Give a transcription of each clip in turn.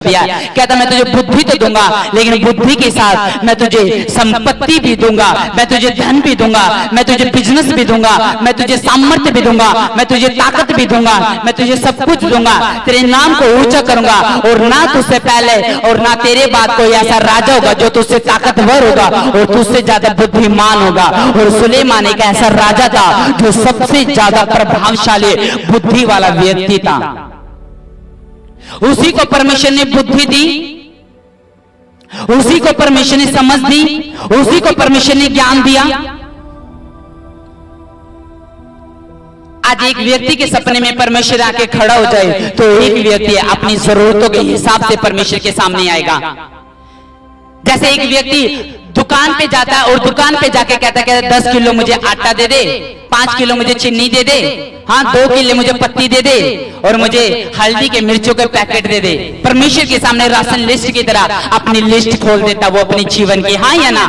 दिया। कहता मैं तुझे बुद्धि तो दूंगा, लेकिन बुद्धि के साथ मैं तुझे संपत्ति भी दूंगा, मैं तुझे धन भी दूंगा, मैं तुझे बिजनेस भी दूंगा, मैं तुझे सामर्थ्य भी दूंगा, मैं तुझे ताकत भी दूंगा, मैं तुझे सब कुछ दूंगा, तेरे नाम को ऊंचा करूंगा, और ना तुझसे पहले और ना तेरे बाद कोई ऐसा राजा होगा जो तुझसे ताकतवर होगा और तुझसे ज्यादा बुद्धिमान होगा। और सुलेमान एक ऐसा राजा था जो सबसे ज्यादा प्रभावशाली बुद्धि वाला व्यक्ति था। उसी को परमेश्वर ने बुद्धि दी, उसी को परमेश्वर ने समझ दी, उसी को परमेश्वर ने ज्ञान दिया। आज एक व्यक्ति के सपने में परमेश्वर आके खड़ा हो जाए तो एक व्यक्ति अपनी जरूरतों के हिसाब से परमेश्वर के सामने आएगा। जैसे एक व्यक्ति दुकान पे जाता है और दुकान पे जाके कहता है 10 किलो मुझे आटा दे दे, 5 किलो मुझे चीनी दे दे, हाँ 2 किलो मुझे पत्ती दे दे, और मुझे हल्दी के मिर्चों के पैकेट दे दे। परमेश्वर के सामने राशन लिस्ट की तरह अपनी लिस्ट खोल देता वो अपनी जीवन की, हाँ या ना।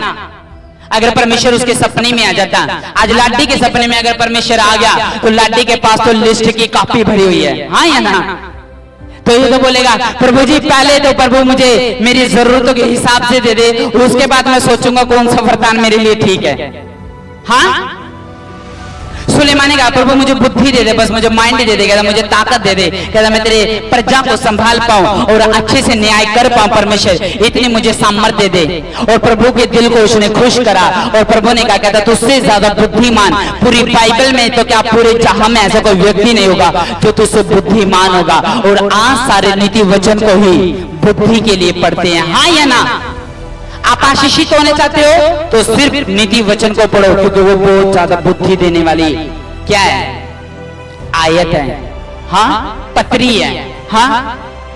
अगर परमेश्वर उसके सपने में आ जाता, आज लाडी के सपने में अगर परमेश्वर आ गया तो लाडी के पास तो लिस्ट की कॉपी भरी हुई है, हाँ या ना। तो ये तो बोलेगा प्रभु जी पहले तो प्रभु मुझे मेरी जरूरतों के हिसाब से दे दे, उसके बाद मैं सोचूंगा कौन सा वरदान मेरे लिए ठीक है। हाँ सुलेमान ने कहा प्रभु मुझे बुद्धि दे दे, बस मुझे माइंड दे दे, कहता मुझे ताकत दे दे, कहता मैं तेरे प्रजा को संभाल पाऊं और अच्छे से न्याय कर पाऊं, परमेश्वर इतनी मुझे सामर्थ्य दे दे। और प्रभु के दिल को उसने खुश करा और प्रभु ने कहा कहता तुझसे ज्यादा बुद्धिमान पूरी बाइबल में तो क्या पूरे जहां में ऐसा कोई व्यक्ति नहीं होगा जो तुझसे बुद्धिमान होगा। और आज सारे नीति वचन को ही बुद्धि के लिए पढ़ते हैं, हाँ या ना। आप आशीषित होने चाहते हो तो सिर्फ नीति वचन को पढ़ो, क्योंकि वो बहुत ज्यादा बुद्धि देने वाली क्या है, आयत है, हाँ पत्री है, हाँ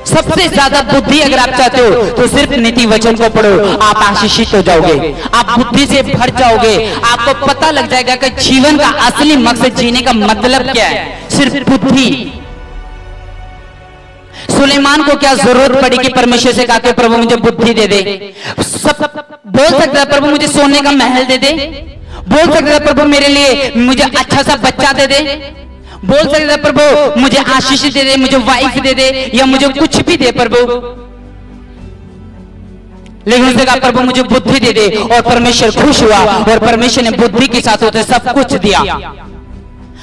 सबसे ज्यादा बुद्धि अगर आप चाहते हो तो सिर्फ नीति वचन को पढ़ो, आप आशीषित हो जाओगे, आप बुद्धि से भर जाओगे। आपको पता लग जाएगा कि जीवन का असली मकसद जीने का मतलब क्या है, सिर्फ बुद्धि। सुलेमान को क्या जरूरत पड़ी कि परमेश्वर से कहा कि प्रभु मुझे बुद्धि दे दे। सब बोल सकता है प्रभु मुझे सोने का महल दे दे, बोल सकता है प्रभु मेरे लिए मुझे अच्छा सा बच्चा दे दे, बोल सकता है प्रभु मुझे आशीष दे दे, मुझे वाइफ दे दे, या मुझे कुछ भी दे प्रभु। लेकिन उसने कहा प्रभु मुझे बुद्धि दे दे, और परमेश्वर खुश हुआ और परमेश्वर ने बुद्धि के साथ होते सब कुछ दिया।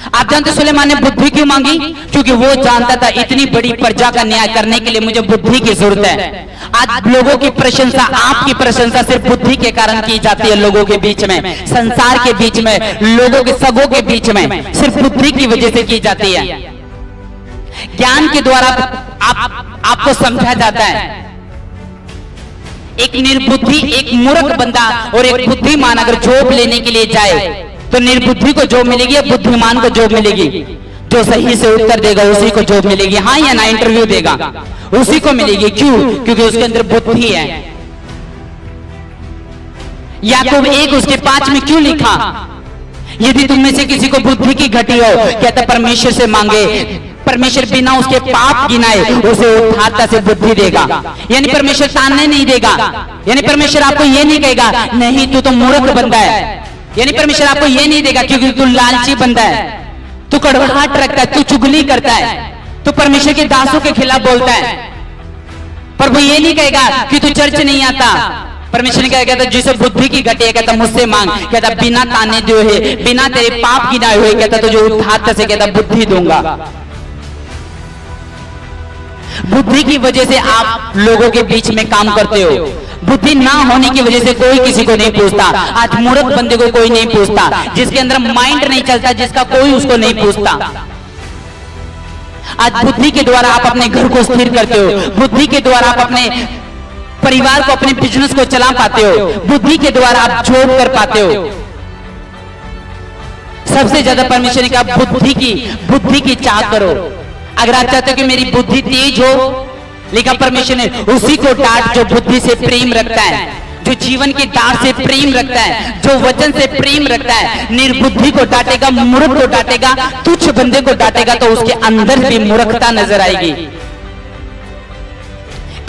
आप जानते सुलेमान ने बुद्धि क्यों मांगी? क्योंकि वो जानता था इतनी बड़ी प्रजा का न्याय करने के लिए मुझे बुद्धि की जरूरत है। आज लोगों की प्रशंसा, आपकी प्रशंसा सिर्फ बुद्धि के कारण की जाती है, लोगों के बीच में, संसार के बीच में, लोगों के सगों के बीच में सिर्फ बुद्धि की वजह से की जाती है। ज्ञान के द्वारा आपको समझा जाता है। एक निर्बुद्धि, एक मूर्ख बंदा और एक बुद्धिमान अगर जॉब लेने के लिए जाए तो निर्बुद्धि को जॉब मिलेगी या बुद्धिमान को जॉब मिलेगी? जो सही से उत्तर देगा उसी को जॉब मिलेगी, हाँ या ना। इंटरव्यू देगा उसी को मिलेगी, क्यों? क्योंकि उसके अंदर बुद्धि है। याकूब 1 उसके 5 में क्यों लिखा, यदि तुम में से किसी को बुद्धि की घटी हो, कहता परमेश्वर से मांगे, परमेश्वर बिना उसके पाप गिनाए उसे उदारता से बुद्धि देगा। यानी परमेश्वर ताने नहीं देगा, यानी परमेश्वर आपको ये नहीं कहेगा नहीं तू तो मूर्ख बंदा है, यानी परमेश्वर आपको ये नहीं देगा क्योंकि तू लालची बंदा है, तू कड़वाहट रखता है, तू चुगली करता है, तू परमेश्वर के दासों के खिलाफ बोलता है। पर वो ये नहीं कहेगा कि तू चर्च नहीं आता। परमेश्वर ने कहता जिसे बुद्धि की घटी है कहता मुझसे मांग, कहता बिना ताने दिए हुए, बिना तेरे पाप गिनाए हुए, कहता तुझे उदारता से कहता बुद्धि दूंगा। बुद्धि की वजह से आप लोगों के बीच में काम करते हो। बुद्धि ना होने की वजह से कोई किसी को नहीं पूछता। आज मूर्ख बंदे को कोई नहीं पूछता, जिसके अंदर माइंड नहीं चलता, जिसका कोई उसको नहीं पूछता। आज बुद्धि के द्वारा आप अपने घर को स्थिर करते हो, बुद्धि के द्वारा आप अपने परिवार को, अपने बिजनेस को चला पाते हो, बुद्धि के द्वारा आप जॉब कर पाते हो। सबसे ज्यादा परमेश्वर ने कहा बुद्धि की चाह करो। अगर आप चाहते हो कि मेरी बुद्धि तेज हो, लिखा परमेश्वर ने उसी को डांट जो बुद्धि से प्रेम रखता है, जो जीवन की डांट से प्रेम रखता है, जो वचन से प्रेम रखता है। निर्बुद्धि को डांटेगा, मूर्ख को डांटेगा, तुच्छ बंदे को डांटेगा तो उसके अंदर भी मूर्खता नजर आएगी।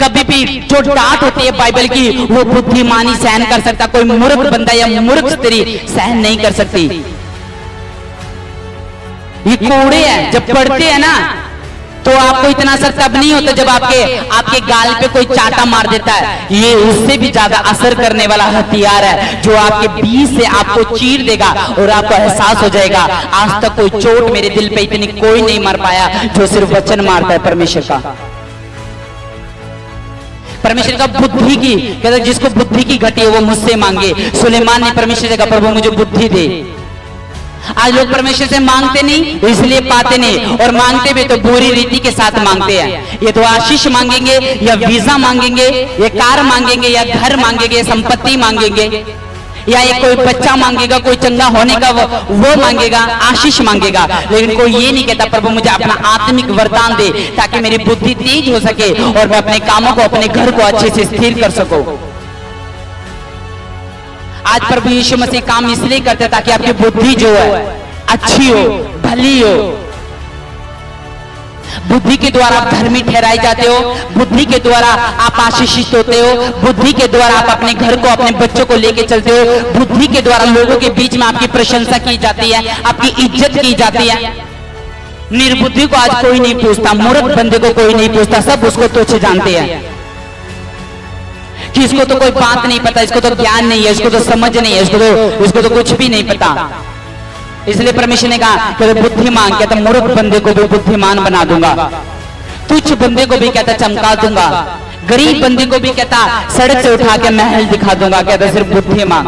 कभी भी जो डांट होती है बाइबल की वो बुद्धिमानी सहन कर सकता, कोई मूर्ख बंदा या मूर्ख स्त्री सहन नहीं कर सकती। ये कोड़े हैं, जब पढ़ते हैं ना तो आपको इतना असर तब नहीं होता जब आपके गाल पे कोई चाटा मार देता है। ये उससे भी ज्यादा असर करने वाला हथियार है जो आपके बीच से आपको चीर देगा और आपको एहसास हो जाएगा आज तक कोई चोट मेरे दिल पे इतनी कोई नहीं मार पाया जो सिर्फ वचन मारता है परमेश्वर का। परमेश्वर का बुद्धि की कहते जिसको बुद्धि की घटी है वो मुझसे मांगे। सुलेमान ने परमेश्वर से कहा प्रभु मुझे बुद्धि दे। आज लोग परमेश्वर से मांगते नहीं इसलिए पाते नहीं, और मांगते भी तो बुरी रीति के साथ मांगते हैं। ये तो आशीष मांगेंगे या वीजा मांगेंगे या कार मांगेंगे या घर मांगेंगे, संपत्ति मांगेंगे, या ये कोई बच्चा मांगेगा, कोई चंगा होने का वो मांगेगा, आशीष मांगेगा, लेकिन कोई ये नहीं कहता प्रभु मुझे अपना आत्मिक वरदान दे ताकि मेरी बुद्धि तेज हो सके और मैं अपने कामों को, अपने घर को अच्छे से स्थिर कर सकूं। आज प्रभु यीशु मसीह काम इसलिए करते ताकि आपकी बुद्धि जो है अच्छी हो, भली हो। बुद्धि के द्वारा आप धर्मी ठहराए जाते हो, बुद्धि के द्वारा आप आशीषित होते हो, बुद्धि के द्वारा आप अपने घर को, अपने बच्चों को लेके चलते हो, बुद्धि के द्वारा लोगों के बीच में आपकी प्रशंसा की जाती है, आपकी इज्जत की जाती है। निर्बुद्धि को आज कोई नहीं पूछता, मूर्ख बंदे को कोई नहीं पूछता, सब उसको तुच्छ जानते हैं कि इसको तो कोई बात नहीं पता, इसको तो ज्ञान नहीं है, इसको तो समझ नहीं है, इसको तो कुछ भी नहीं पता। इसलिए परमेश्वर ने कहा कि बुद्धिमान कहता मूर्ख बंदे को भी बुद्धिमान बना दूंगा, तुच्छ बंदे को भी कहता चमका दूंगा, गरीब बंदे को भी कहता सड़क से उठा के महल दिखा दूंगा, कहता सिर्फ बुद्धिमान।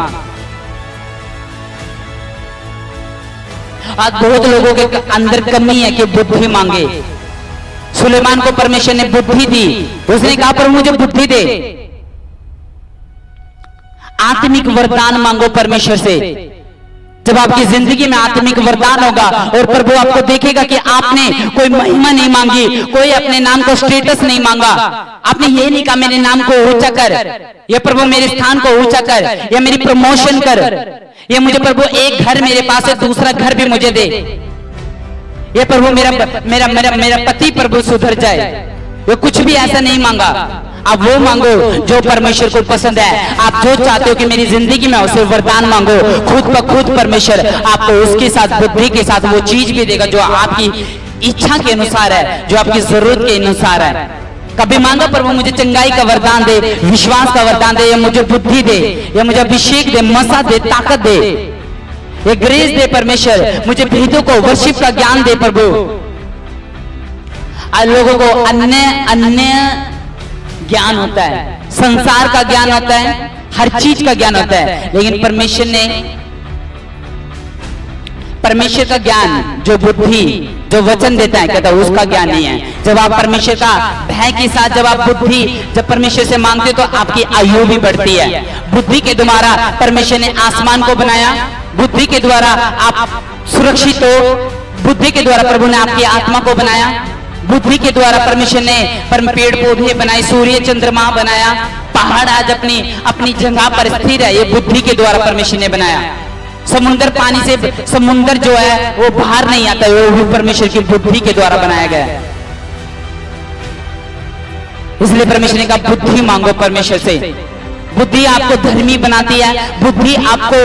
आज बहुत लोगों के अंदर कमी है कि बुद्धि मांगे। सुलेमान को परमेश्वर ने बुद्धि दी, उसने कहा पर मुझे बुद्धि दे। आत्मिक वरदान मांगो परमेश्वर से। जब आपकी जिंदगी में आत्मिक वरदान होगा और प्रभु आपको देखेगा कि आपने कोई महिमा नहीं मांगी, कोई अपने नाम को स्टेटस नहीं मांगा, आपने ये नहीं कहा मेरे नाम को ऊंचा कर, या प्रभु मेरे स्थान को ऊंचा कर, या मेरी प्रमोशन कर, या मुझे प्रभु एक घर मेरे पास है दूसरा घर भी मुझे दे, ये प्रभु मेरा मेरा मेरा मेरा पति प्रभु सुधर जाए, ये कुछ भी ऐसा नहीं मांगा। आप वो मांगो जो परमेश्वर को पसंद है। आप जो चाहते हो कि मेरी जिंदगी में उसे वरदान मांगो, खुद ब खुद परमेश्वर आपको उसके साथ बुद्धि के साथ वो चीज भी देगा जो आपकी इच्छा के अनुसार है, जो आपकी जरूरत के अनुसार है। कभी मांगा प्रभु मुझे चंगाई का वरदान दे, विश्वास का वरदान दे, या मुझे बुद्धि दे, या मुझे अभिषेक दे, मसा दे, ताकत दे, ये ग्रेस दे परमेश्वर, मुझे भेदों को वर्शिप का ज्ञान दे प्रभु। आज लोगों को अन्य ज्ञान होता है, संसार का ज्ञान होता है, हर चीज का ज्ञान होता है, लेकिन परमेश्वर का ज्ञान जो बुद्धि जो वचन देता है कहता है उसका ज्ञान नहीं है। जब आप परमेश्वर का भय के साथ जब आप बुद्धि जब परमेश्वर से मांगते हो तो आपकी आयु भी बढ़ती है। बुद्धि के द्वारा परमेश्वर ने आसमान को बनाया, बुद्धि के द्वारा आप सुरक्षित हो, बुद्धि के द्वारा प्रभु ने आपकी आत्मा को बनाया, बुद्धि के द्वारा परमेश्वर ने पेड़ पौधे बनाए, सूर्य चंद्रमा बनाया, पहाड़ आज अपनी जगह पर स्थिर है, ये बुद्धि के द्वारा परमेश्वर ने बनाया। समुद्र पानी से समुद्र जो है वो बाहर नहीं आता, वो भी परमेश्वर की बुद्धि के द्वारा बनाया गया है। इसलिए परमेश्वर ने कहा बुद्धि मांगो परमेश्वर से। बुद्धि आपको धर्मी बनाती है, बुद्धि आपको